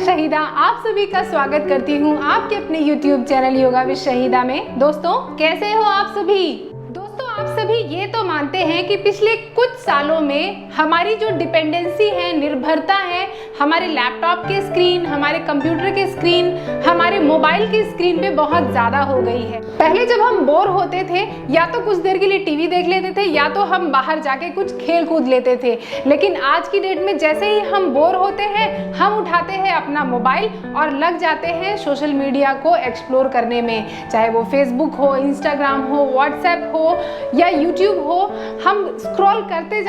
शहीदा आप सभी का स्वागत करती हूँ आपके अपने YouTube channel yoga with Shahida में। दोस्तों कैसे हो आप सभी? दोस्तों आप सभी ये तो मानते हैं कि पिछले कुछ सालों में हमारी जो डिपेंडेंसी है, निर्भरता है, हमारे लैपटॉप के स्क्रीन, हमारे कंप्यूटर के स्क्रीन, हमारे मोबाइल की स्क्रीन पे बहुत ज़्यादा हो गई है। पहले जब हम बोर होते थे या तो कुछ देर के लिए टीवी देख लेते थे या तो हम बाहर जाके कुछ खेल कूद लेते थे, लेकिन आज की डेट में जैसे ही हम बोर होते हैं हम उठाते हैं अपना मोबाइल और लग जाते हैं सोशल मीडिया को एक्सप्लोर करने में। चाहे वो फेसबुक हो, इंस्टाग्राम हो, व्हाट्सएप हो या यूट्यूब हो, हम स्क्रॉल करते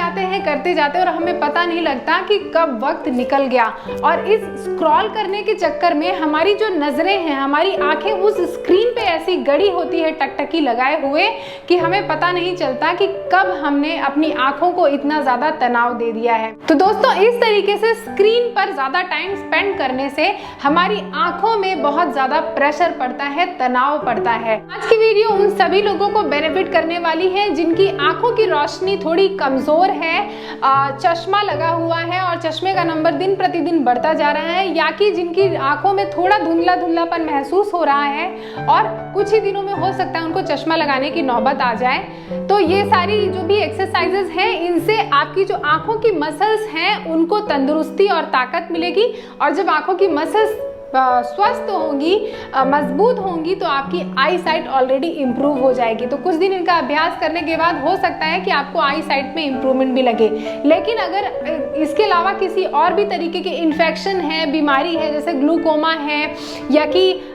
जाते और हमें पता नहीं लगता कि कब वक्त निकल गया। और इस स्क्रॉल करने के चक्कर में हमारी जो नजरें हैं, हमारी आंखें उस स्क्रीन पे ऐसी गड़ी होती है टकटकी लगाए हुए कि हमें पता नहीं चलता कि कब हमने अपनी आंखों को इतना ज्यादा तनाव दे दिया है। तो दोस्तों इस तरीके से स्क्रीन पर ज्यादा टाइम स्पेंड करने से हमारी आंखों में बहुत ज्यादा प्रेशर पड़ता है, तनाव पड़ता है। आज की वीडियो उन सभी लोगों को बेनिफिट करने वाली है जिनकी आंखों की रोशनी थोड़ी कमजोर है, चश्मा लगा हुआ है और चश्मे का नंबर दिन प्रतिदिन बढ़ता जा रहा है, या कि जिनकी आंखों में थोड़ा धुंधलापन महसूस हो रहा है और कुछ ही दिनों में हो सकता है उनको चश्मा लगाने की नौबत आ जाए। तो ये सारी जो भी एक्सरसाइजेस हैं इनसे आपकी जो आंखों की मसल्स हैं उनको तंदुरुस्ती और ताकत मिलेगी, और जब आंखों की मसल्स स्वस्थ होंगी, मजबूत होंगी, तो आपकी आई साइट ऑलरेडी इम्प्रूव हो जाएगी। तो कुछ दिन इनका अभ्यास करने के बाद हो सकता है कि आपको आई साइट में इम्प्रूवमेंट भी लगे। लेकिन अगर इसके अलावा किसी और भी तरीके के इन्फेक्शन है, बीमारी है, जैसे ग्लूकोमा है या कि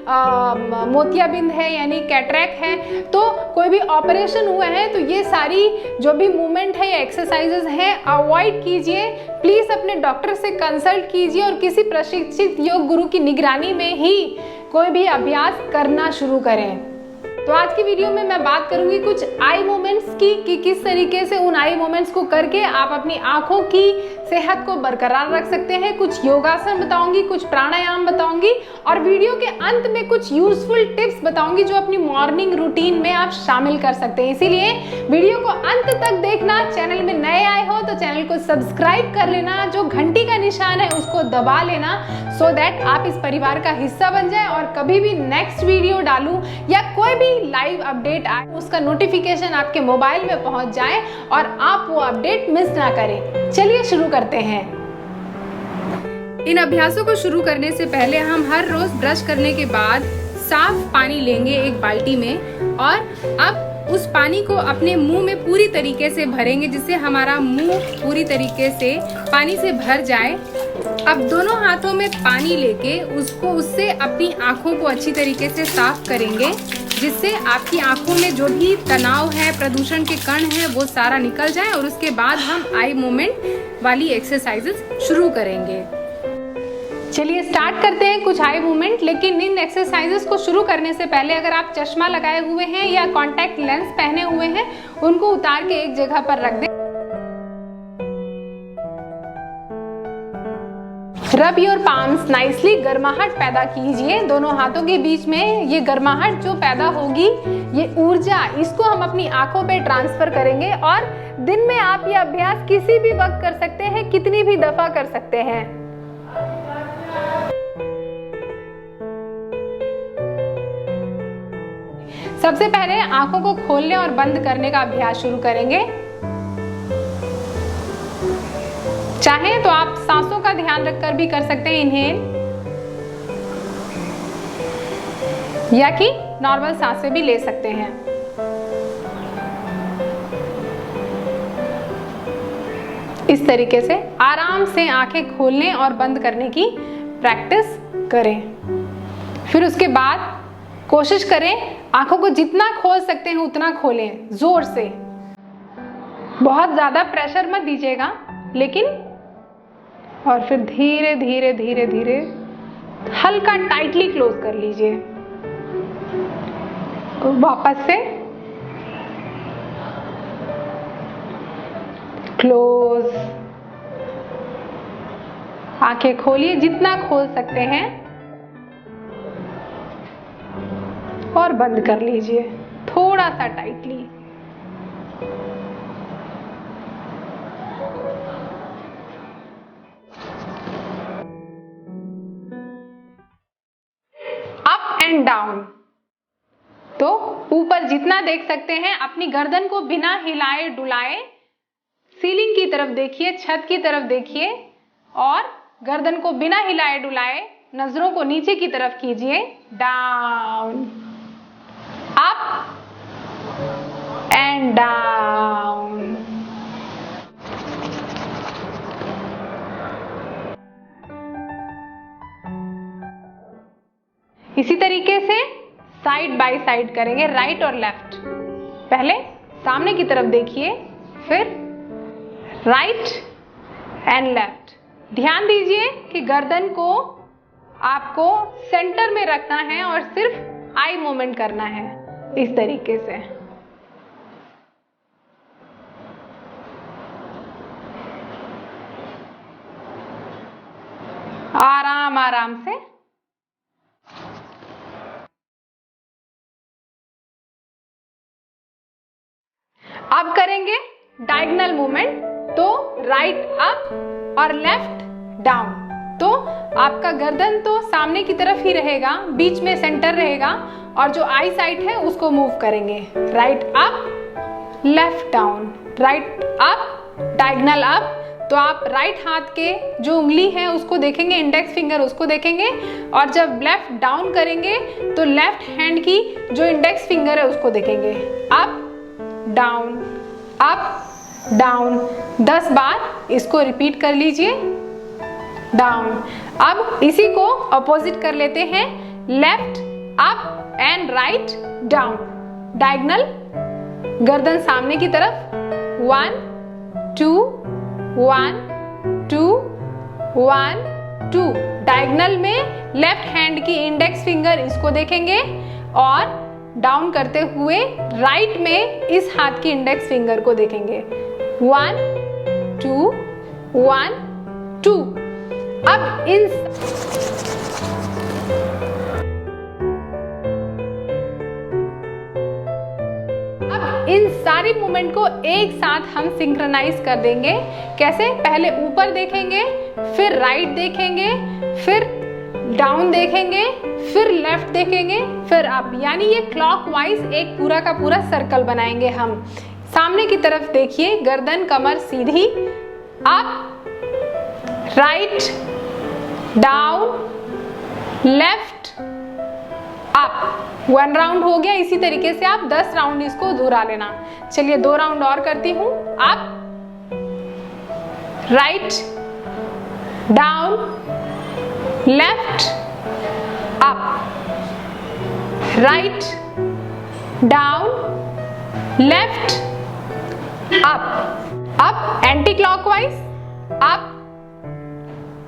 मोतियाबिंद है यानी कैटरैक्ट है, तो कोई भी ऑपरेशन हुआ है, तो ये सारी जो भी मूवमेंट है या एक्सरसाइजेस हैं अवॉइड कीजिए। प्लीज अपने डॉक्टर से कंसल्ट कीजिए और किसी प्रशिक्षित योग गुरु की निगरानी में ही कोई भी अभ्यास करना शुरू करें। तो आज की वीडियो में मैं बात करूंगी कुछ आई मूवमेंट्स की कि किस तरीके से उन आई मूवमेंट्स को करके आप अपनी आंखों की सेहत को बरकरार रख सकते हैं। कुछ योगासन बताऊंगी, कुछ प्राणायाम बताऊंगी और वीडियो के अंत में कुछ यूजफुल टिप्स बताऊंगी जो अपनी मॉर्निंग रूटीन में आप शामिल कर सकते हैं। इसीलिए वीडियो को अंत तक देखना। चैनल में नए आए हो तो चैनल को सब्सक्राइब कर लेना, जो घंटी का निशान है उसको दबा लेना, सो दैट आप इस परिवार का हिस्सा बन जाए और कभी भी नेक्स्ट वीडियो डालूं या कोई भी लाइव अपडेट आए उसका नोटिफिकेशन आपके मोबाइल में पहुंच जाए और आप वो अपडेट मिस ना करें। चलिए शुरू करते हैं। इन अभ्यासों को शुरू करने से पहले हम हर रोज ब्रश करने के बाद साफ पानी लेंगे एक बाल्टी में, और अब उस पानी को अपने मुंह में पूरी तरीके से भरेंगे जिससे हमारा मुंह पूरी तरीके से पानी से भर जाए। अब दोनों हाथों में पानी लेके उससे अपनी आंखों को अच्छी तरीके से साफ करेंगे, जिससे आपकी आंखों में जो भी तनाव है, प्रदूषण के कण हैं, वो सारा निकल जाए। और उसके बाद हम आई मूवमेंट वाली एक्सरसाइजेस शुरू करेंगे। चलिए स्टार्ट करते हैं कुछ आई मूवमेंट। लेकिन इन एक्सरसाइजेस को शुरू करने से पहले अगर आप चश्मा लगाए हुए हैं या कॉन्टैक्ट लेंस पहने हुए हैं उनको उतार के एक जगह पर रख दें। रब योर पाम्स नाइसली, गर्माहट पैदा कीजिए दोनों हाथों के बीच में। ये गर्माहट जो पैदा होगी, ये ऊर्जा, इसको हम अपनी आंखों पे ट्रांसफर करेंगे। और दिन में आप ये अभ्यास किसी भी वक्त कर सकते हैं, कितनी भी दफा कर सकते हैं। सबसे पहले आंखों को खोलने और बंद करने का अभ्यास शुरू करेंगे। चाहें तो आप सांसों का ध्यान रखकर भी कर सकते हैं, इनहेल, या कि नॉर्मल सांसें भी ले सकते हैं। इस तरीके से आराम से आंखें खोलने और बंद करने की प्रैक्टिस करें। फिर उसके बाद कोशिश करें आंखों को जितना खोल सकते हैं उतना खोलें, जोर से। बहुत ज्यादा प्रेशर मत दीजिएगा, लेकिन और फिर धीरे धीरे धीरे धीरे हल्का टाइटली क्लोज कर लीजिए। वापस से क्लोज। आंखें खोलिए जितना खोल सकते हैं और बंद कर लीजिए थोड़ा सा टाइटली। डाउन। तो ऊपर जितना देख सकते हैं, अपनी गर्दन को बिना हिलाए डुलाए सीलिंग की तरफ देखिए, छत की तरफ देखिए और गर्दन को बिना हिलाए डुलाए नजरों को नीचे की तरफ कीजिए। Down, up and down. इसी तरीके से साइड बाय साइड करेंगे, राइट और लेफ्ट। पहले सामने की तरफ देखिए, फिर राइट एंड लेफ्ट। ध्यान दीजिए कि गर्दन को आपको सेंटर में रखना है और सिर्फ आई मूवमेंट करना है, इस तरीके से। आराम आराम से। अब करेंगे डायगोनल मूवमेंट, तो राइट अप और लेफ्ट डाउन। तो आपका गर्दन तो सामने की तरफ ही रहेगा, बीच में सेंटर रहेगा और जो आई साइड है उसको मूव करेंगे। Right up, left down, right up, diagonal up. तो आप राइट हाथ के जो उंगली है उसको देखेंगे, इंडेक्स फिंगर उसको देखेंगे, और जब लेफ्ट डाउन करेंगे तो लेफ्ट हैंड की जो इंडेक्स फिंगर है उसको देखेंगे। Up down, up down. 10 बार इसको रिपीट कर लीजिए। डाउन। अब इसी को अपोजिट कर लेते हैं, left up and write down. Diagonal, गर्दन सामने की तरफ। 1 2 1 2 1 2। डायगोनल में लेफ्ट हैंड की इंडेक्स फिंगर इसको देखेंगे और डाउन करते हुए राइट में इस हाथ की इंडेक्स फिंगर को देखेंगे। 1 2 1 2। अब इन सारी मूवमेंट को एक साथ हम सिंक्रोनाइज कर देंगे। कैसे? पहले ऊपर देखेंगे, फिर राइट देखेंगे, फिर डाउन देखेंगे, फिर लेफ्ट देखेंगे, फिर अप। यानी ये क्लॉकवाइज एक पूरा का पूरा सर्कल बनाएंगे हम। सामने की तरफ देखिए, गर्दन कमर सीधी, up, right, down, left, up. 1 round हो गया। इसी तरीके से आप 10 राउंड इसको दोहरा लेना। चलिए 2 राउंड और करती हूं। Up, right, down, left, up, right, down, left, up. Up anti clockwise, up,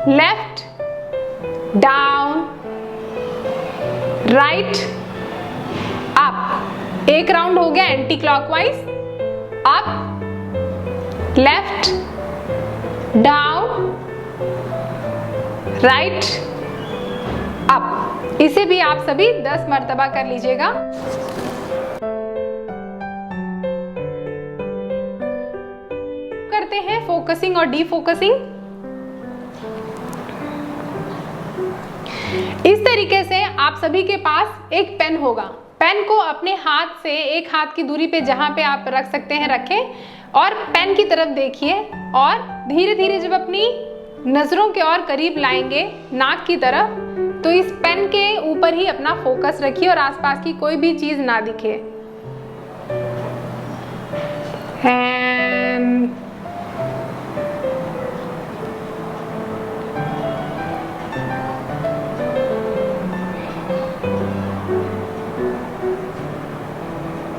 left, down, right, up. 1 round हो गया anti clockwise, up, left, down, right, up. इसे भी आप सभी 10 मर्तबा कर लीजिएगा। करते हैं फोकसिंग और डीफोकसिंग। इस तरीके से आप सभी के पास एक पेन होगा। पेन को अपने हाथ से एक हाथ की दूरी पे जहां पे आप रख सकते हैं रखें और पेन की तरफ देखिए और धीरे धीरे जब अपनी नजरों के और करीब लाएंगे नाक की तरफ, तो इस पेन के ऊपर ही अपना फोकस रखिए और आसपास की कोई भी चीज ना दिखे।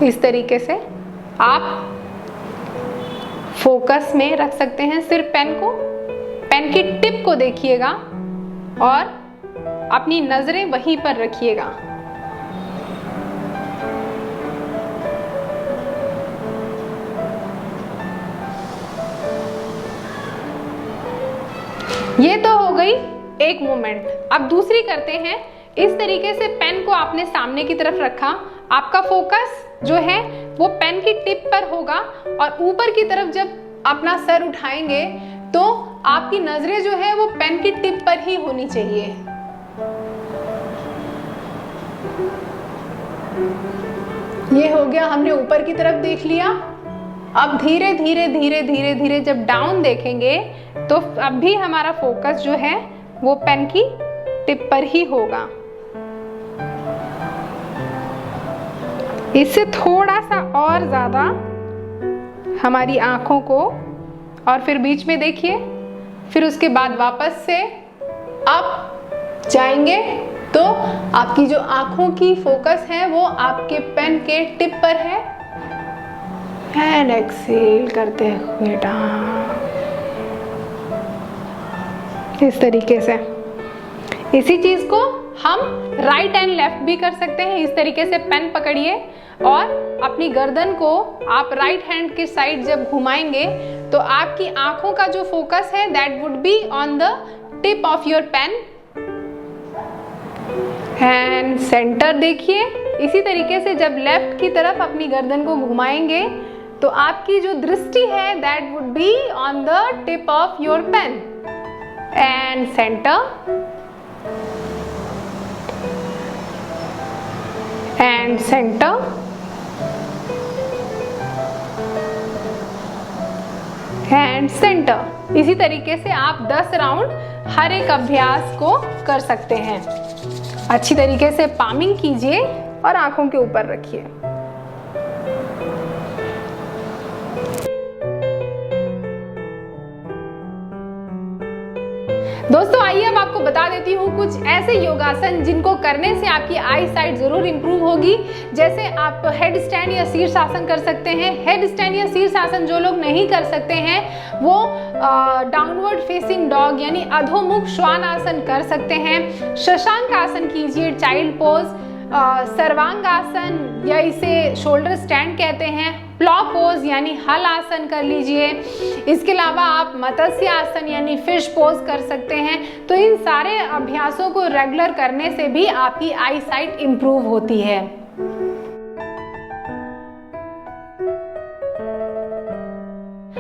इस तरीके से आप फोकस में रख सकते हैं सिर्फ पेन को। पेन की टिप को देखिएगा और अपनी नजरें वहीं पर रखिएगा। ये तो हो गई एक मूवमेंट। अब दूसरी करते हैं। इस तरीके से पेन को आपने सामने की तरफ रखा, आपका फोकस जो है वो पेन की टिप पर होगा और ऊपर की तरफ जब अपना सर उठाएंगे तो आपकी नजरें जो है वो पेन की टिप पर ही होनी चाहिए। ये हो गया, हमने ऊपर की तरफ देख लिया। अब धीरे धीरे धीरे धीरे धीरे जब डाउन देखेंगे तो अब भी हमारा फोकस जो है वो पेन की टिप पर ही होगा। इससे थोड़ा सा और ज्यादा हमारी आंखों को, और फिर बीच में देखिए, फिर उसके बाद वापस से अप जाएंगे तो आपकी जो आंखों की फोकस है वो आपके पेन के टिप पर है। एंड एक्सेल करते हुए डाउन, इस तरीके से। इसी चीज को हम राइट एंड लेफ्ट भी कर सकते हैं। इस तरीके से पेन पकड़िए और अपनी गर्दन को आप राइट हैंड की साइड जब घुमाएंगे तो आपकी आंखों का जो फोकस है that would be on the tip of your pen. And centre देखिए, इसी तरीके से जब लेफ्ट की तरफ अपनी गर्दन को घुमाएंगे तो आपकी जो दृष्टि है that would be on the tip of your pen. And centre and centre and centre. इसी तरीके से आप 10 राउंड हर एक अभ्यास को कर सकते हैं। अच्छी तरीके से पामिंग कीजिए और आंखों के ऊपर रखिए। दोस्तों आइए अब आपको बता देती हूँ कुछ ऐसे योगासन जिनको करने से आपकी आई साइट जरूर इंप्रूव होगी। जैसे आप हेड स्टैंड या शीर्षासन कर सकते हैं। हेड स्टैंड या शीर्षासन जो लोग नहीं कर सकते हैं वो डाउनवर्ड फेसिंग डॉग यानी अधोमुख श्वान आसन कर सकते हैं। शशांक आसन कीजिए, चाइल्ड पोज, सर्वांग आसन या इसे शोल्डर स्टैंड कहते हैं, प्लॉ पोज यानी हल आसन कर लीजिए। इसके अलावा आप मत्स्य आसन यानी फिश पोज कर सकते हैं। तो इन सारे अभ्यासों को रेगुलर करने से भी आपकी आई साइट इंप्रूव होती है।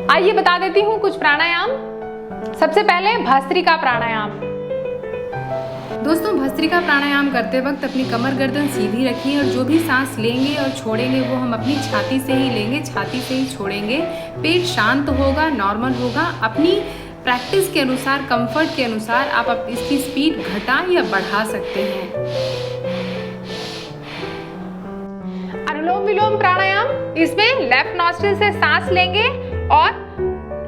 आइए बता देती हूँ कुछ प्राणायाम। सबसे पहले भस्त्रिका प्राणायाम। दोस्तों भस्त्रिका प्राणायाम करते वक्त अपनी कमर गर्दन सीधी रखिए और जो भी सांस लेंगे और छोड़ेंगे वो हम अपनी छाती से ही लेंगे, छाती से ही छोड़ेंगे। पेट शांत होगा, नॉर्मल होगा। अपनी प्रैक्टिस के अनुसार, कंफर्ट के अनुसार आप इसकी स्पीड घटा या बढ़ा सकते हैं। अनुलोम विलोम प्राणायाम, इसमें लेफ्ट नॉस्ट्रिल से सांस लेंगे और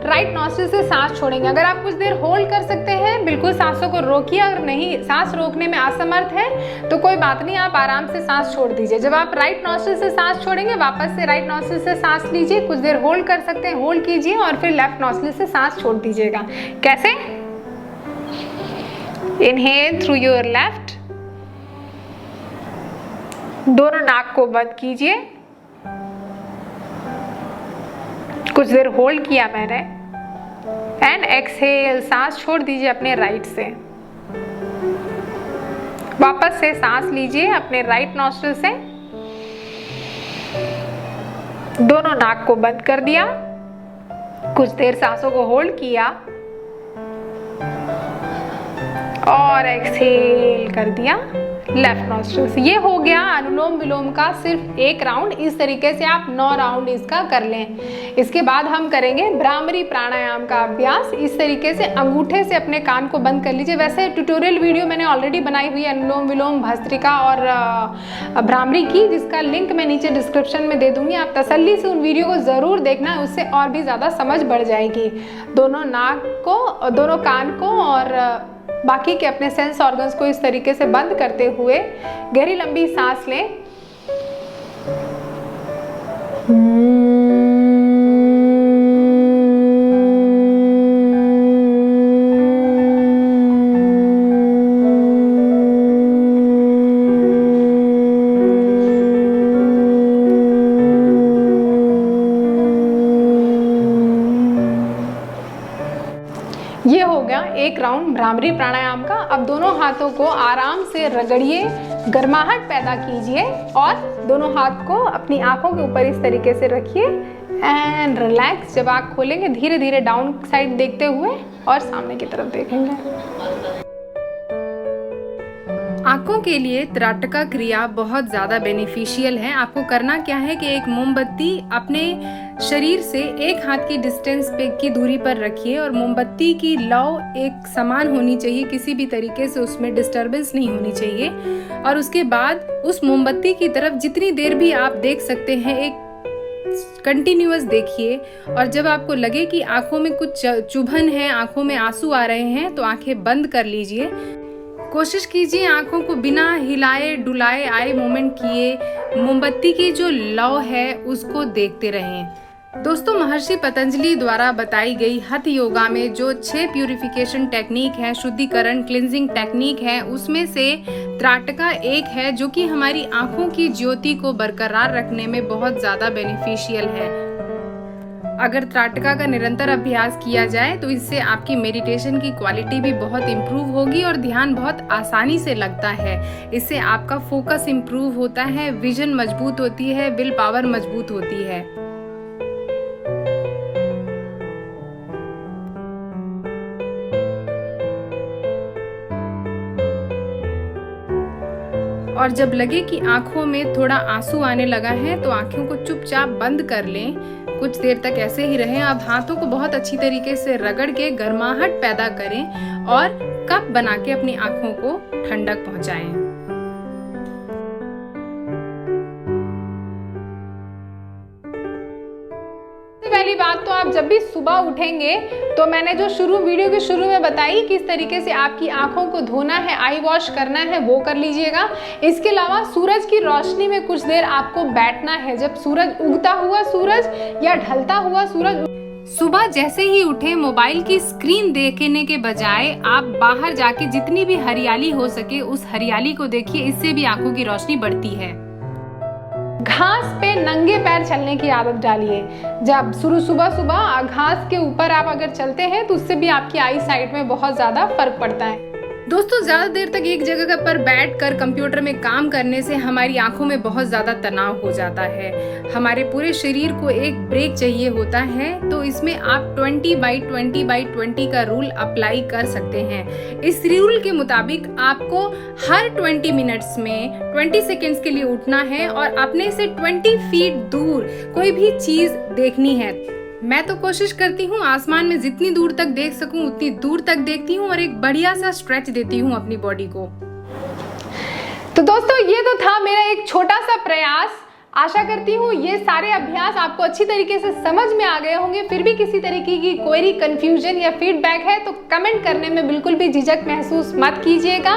राइट नॉस्ट्रिल से सांस छोड़ेंगे। अगर आप कुछ देर होल्ड कर सकते हैं बिल्कुल सांसों को रोकिए, अगर नहीं सांस रोकने में असमर्थ है तो कोई बात नहीं, आप आराम से सांस छोड़ दीजिए। जब आप राइट नॉस्ट्रिल से सांस छोड़ेंगे वापस से राइट नॉस्ट्रिल से सांस लीजिए, कुछ देर होल्ड कर सकते हैं, होल्ड कीजिए और फिर लेफ्ट नॉस्ट्रिल से सांस छोड़ दीजिएगा। कैसे? इनहेल थ्रू योर लेफ्ट, दोनों नाक को बंद कीजिए, कुछ देर होल्ड किया मैंने, एंड एक्सहेल, सांस छोड़ दीजिए अपने राइट से। वापस से सांस लीजिए अपने राइट नॉस्ट्रिल से, दोनों नाक को बंद कर दिया, कुछ देर सांसों को होल्ड किया और एक्सहेल कर दिया लेफ्ट नॉस्ट्रिल से। ये हो गया अनुलोम विलोम का सिर्फ एक राउंड। इस तरीके से आप 9 राउंड इसका कर लें। इसके बाद हम करेंगे भ्रामरी प्राणायाम का अभ्यास। इस तरीके से अंगूठे से अपने कान को बंद कर लीजिए। वैसे ट्यूटोरियल वीडियो मैंने ऑलरेडी बनाई हुई है अनुलोम विलोम, भस्त्रिका और भ्रामरी की, जिसका लिंक मैं नीचे डिस्क्रिप्शन में दे दूंगी। आप तसल्ली से उन वीडियो को जरूर देखना, उससे और भी ज्यादा समझ बढ़ जाएगी। दोनों नाक को, दोनों कान को और बाकी के अपने सेंस ऑर्गन्स को इस तरीके से बंद करते हुए गहरी लंबी सांस लें। ये हो गया एक राउंड भ्रामरी प्राणायाम का। अब दोनों हाथों को आराम से रगड़िए, गर्माहट पैदा कीजिए और दोनों हाथ को अपनी आंखों के ऊपर इस तरीके से रखिए एंड रिलैक्स। जब आंख खोलेंगे धीरे धीरे डाउन साइड देखते हुए और सामने की तरफ देखेंगे। आंखों के लिए त्राटका क्रिया बहुत ज़्यादा बेनिफिशियल है। आपको करना क्या है कि एक मोमबत्ती अपने शरीर से 1 हाथ की डिस्टेंस पे की दूरी पर रखिए और मोमबत्ती की लौ एक समान होनी चाहिए, किसी भी तरीके से उसमें डिस्टरबेंस नहीं होनी चाहिए। और उसके बाद उस मोमबत्ती की तरफ जितनी देर भी आप देख सकते हैं एक कंटिन्यूअस देखिए। और जब आपको लगे कि आंखों में कुछ चुभन है, आंखों में आंसू आ रहे हैं, तो आंखें बंद कर लीजिए। कोशिश कीजिए आंखों को बिना हिलाए डुलाए आई मूवमेंट किए मोमबत्ती की जो लौ है उसको देखते रहें। दोस्तों, महर्षि पतंजलि द्वारा बताई गई हठ योगा में जो 6 प्यूरिफिकेशन टेक्निक है, शुद्धिकरण क्लिंजिंग टेक्निक है, उसमें से त्राटका एक है जो कि हमारी आंखों की ज्योति को बरकरार रखने में बहुत ज्यादा बेनिफिशियल है। अगर त्राटका का निरंतर अभ्यास किया जाए तो इससे आपकी मेडिटेशन की क्वालिटी भी बहुत इम्प्रूव होगी और ध्यान बहुत आसानी से लगता है। इससे आपका फोकस इम्प्रूव होता है, विजन मजबूत होती है, विल पावर मजबूत होती है। और जब लगे कि आंखों में थोड़ा आंसू आने लगा है तो आंखों को चुपचाप बंद कर लें। कुछ देर तक ऐसे ही रहें। अब हाथों को बहुत अच्छी तरीके से रगड़ के गर्माहट पैदा करें और कप बना के अपनी आंखों को ठंडक पहुंचाएं। पहली बात तो आप जब भी सुबह उठेंगे तो मैंने जो वीडियो के शुरू में बताई किस तरीके से आपकी आंखों को धोना है, आई वॉश करना है, वो कर लीजिएगा। इसके अलावा सूरज की रोशनी में कुछ देर आपको बैठना है। जब सूरज उगता हुआ सूरज या ढलता हुआ सूरज, सुबह जैसे ही उठे मोबाइल की स्क्रीन देखने के बजाय आप बाहर जाके जितनी भी हरियाली हो सके उस हरियाली को देखिए। इससे भी आंखों की रोशनी बढ़ती है। घास पे नंगे पैर चलने की आदत डालिए। जब सुबह घास के ऊपर आप अगर चलते हैं तो उससे भी आपकी आई साइट में बहुत ज्यादा फर्क पड़ता है। दोस्तों, ज्यादा देर तक एक जगह पर बैठकर कंप्यूटर में काम करने से हमारी आंखों में बहुत ज्यादा तनाव हो जाता है। हमारे पूरे शरीर को एक ब्रेक चाहिए होता है, तो इसमें आप 20x20x20 का रूल अप्लाई कर सकते हैं। इस रूल के मुताबिक आपको हर 20 मिनट्स में 20 सेकेंड्स के लिए उठना है और अपने से 20 फीट दूर कोई भी चीज देखनी है। मैं तो कोशिश करती हूँ आसमान में जितनी दूर तक देख सकूं उतनी दूर तक देखती हूँ और एक बढ़िया सा स्ट्रेच देती हूँ अपनी बॉडी को। तो दोस्तों, ये तो था मेरा एक छोटा सा प्रयास। आशा करती हूँ ये सारे अभ्यास आपको अच्छी तरीके से समझ में आ गए होंगे। फिर भी किसी तरीके की क्वेरी, कंफ्यूजन या फीडबैक है तो कमेंट करने में बिल्कुल भी झिझक महसूस मत कीजिएगा।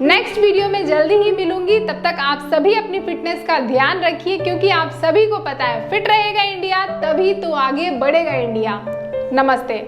नेक्स्ट वीडियो में जल्दी ही मिलूंगी। तब तक आप सभी अपनी फिटनेस का ध्यान रखिए, क्योंकि आप सभी को पता है फिट रहेगा इंडिया तभी तो आगे बढ़ेगा इंडिया। नमस्ते।